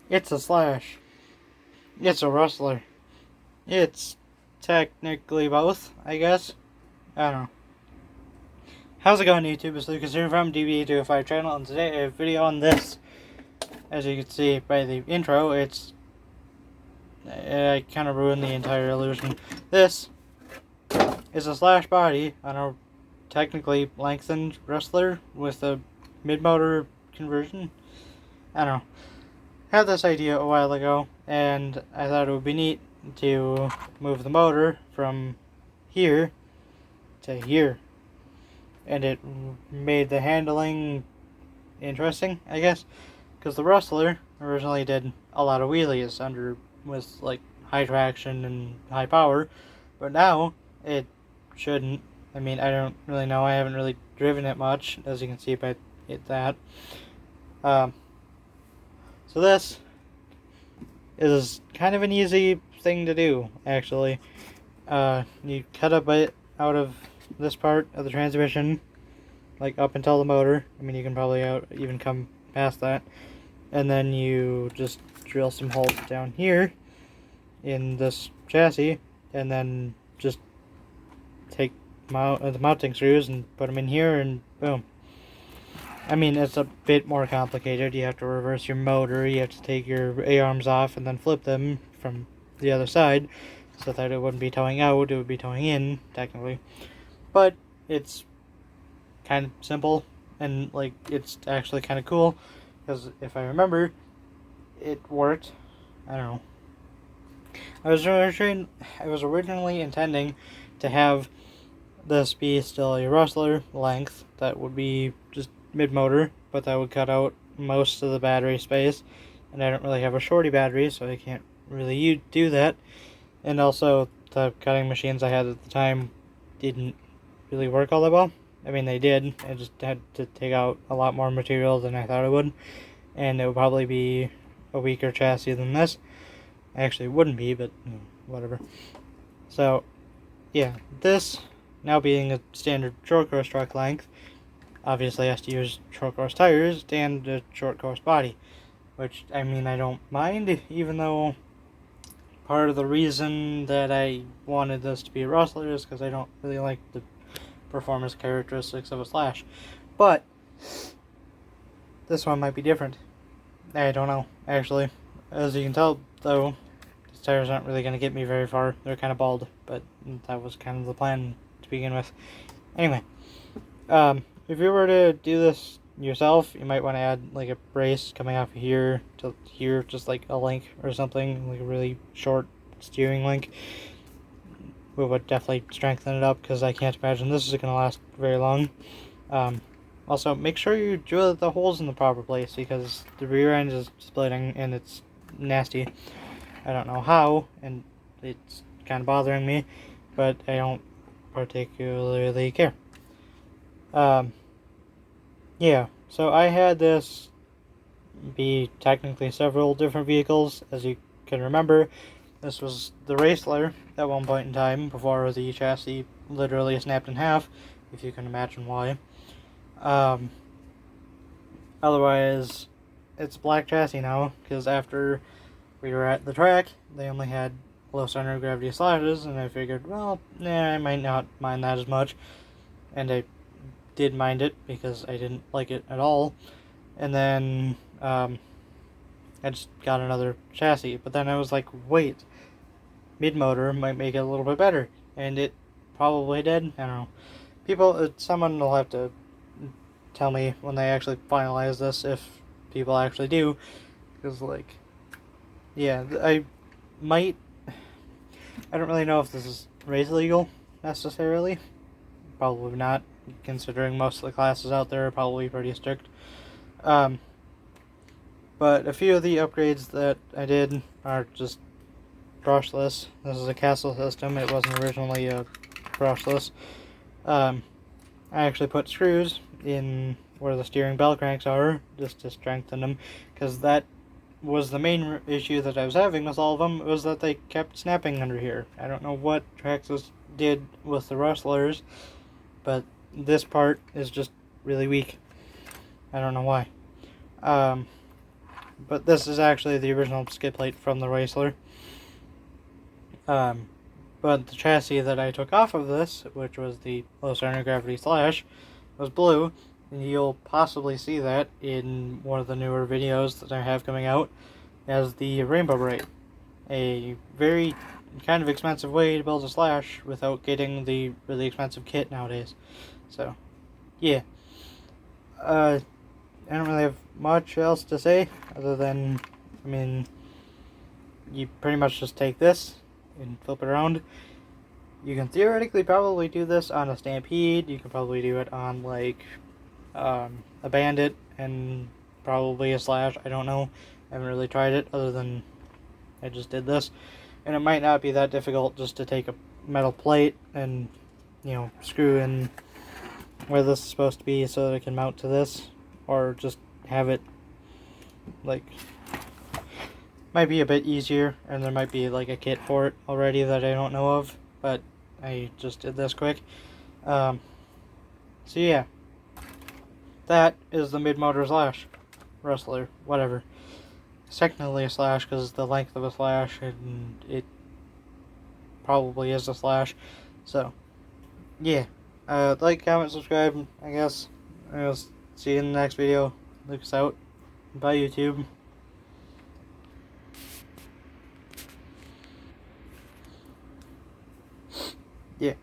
It's a Slash. It's a Rustler. It's technically both, I guess. I don't know. How's it going, YouTube? It's Lucas here from DB205 channel, and today I have a video on this. As you can see by the intro, I kind of ruined the entire illusion. This is a Slash body on a technically lengthened Rustler with a mid-motor conversion. I don't know. Had this idea a while ago, and I thought it would be neat to move the motor from here to here, and it made the handling interesting, I guess, because the Rustler originally did a lot of wheelies with like high traction and high power, but now it shouldn't. I mean, I don't really know. I haven't really driven it much, as you can see by that. So this is kind of an easy thing to do, actually. You cut a bit out of this part of the transmission, like up until the motor. I mean, you can probably even come past that. And then you just drill some holes down here in this chassis, and then just take the mounting screws and put them in here, and boom. I mean, it's a bit more complicated. You have to reverse your motor, you have to take your A-arms off and then flip them from the other side so that it wouldn't be towing out, it would be towing in, technically. But it's kind of simple, and like, it's actually kind of cool, because if I remember, it worked. I don't know. I was originally intending to have this be still a Rustler length that would be just mid-motor, but that would cut out most of the battery space, and I don't really have a shorty battery, so I can't really do that. And also, the cutting machines I had at the time didn't really work all that well. I mean, they did. I just had to take out a lot more material than I thought it would, and it would probably be a weaker chassis than this. Actually, it wouldn't be, but whatever. So, yeah, this, now being a standard short course truck length, obviously has to use short course tires and a short course body, which, I mean, I don't mind, even though part of the reason that I wanted this to be a Rustler is because I don't really like the performance characteristics of a Slash. But this one might be different. I don't know, actually. As you can tell, though, these tires aren't really going to get me very far. They're kind of bald, but that was kind of the plan to begin with. Anyway, if you were to do this yourself, you might want to add like a brace coming off of here to here, just like a link or something, like a really short steering link. We would definitely strengthen it up, because I can't imagine this is going to last very long. Also, make sure you drill the holes in the proper place, because the rear end is splitting and it's nasty. I don't know how, and it's kind of bothering me, but I don't particularly care. Yeah, so I had this be technically several different vehicles. As you can remember, this was the Rustler at one point in time, before the chassis literally snapped in half, if you can imagine why. Otherwise, it's a black chassis now, because after we were at the track, they only had low center of gravity Slashes, and I figured, well, I might not mind that as much, and I did mind it, because I didn't like it at all. And then I just got another chassis, but then I was like, wait, mid-motor might make it a little bit better, and it probably did. I don't know. Someone will have to tell me when they actually finalize this if people actually do, because like, yeah, I don't really know if this is race legal necessarily. Probably not, considering most of the classes out there are probably pretty strict. But a few of the upgrades that I did are just brushless. This is a castle system. It wasn't originally a brushless. I actually put screws in where the steering bell cranks are, just to strengthen them, because that was the main issue that I was having with all of them, was that they kept snapping under here. I don't know what Traxxas did with the Rustlers, but this part is just really weak. I don't know why. but this is actually the original skid plate from the Rustler. But the chassis that I took off of this, which was the low center gravity Slash, was blue, and you'll possibly see that in one of the newer videos that I have coming out as the Rainbow Bright. A very kind of expensive way to build a Slash without getting the really expensive kit nowadays. So, yeah. I don't really have much else to say other than, I mean, you pretty much just take this and flip it around. You can theoretically probably do this on a Stampede. You can probably do it on like a Bandit and probably a Slash. I don't know. I haven't really tried it other than I just did this. And it might not be that difficult just to take a metal plate and, you know, screw in where this is supposed to be so that it can mount to this. Or just have it, like, might be a bit easier, and there might be like a kit for it already that I don't know of, but I just did this quick. So yeah, that is the mid-motor Slash, Rustler, whatever. It's technically a Slash because the length of a Slash, and it probably is a Slash. So yeah, like, comment, subscribe, I guess. I'll see you in the next video. Lucas out. Bye, YouTube. Yeah,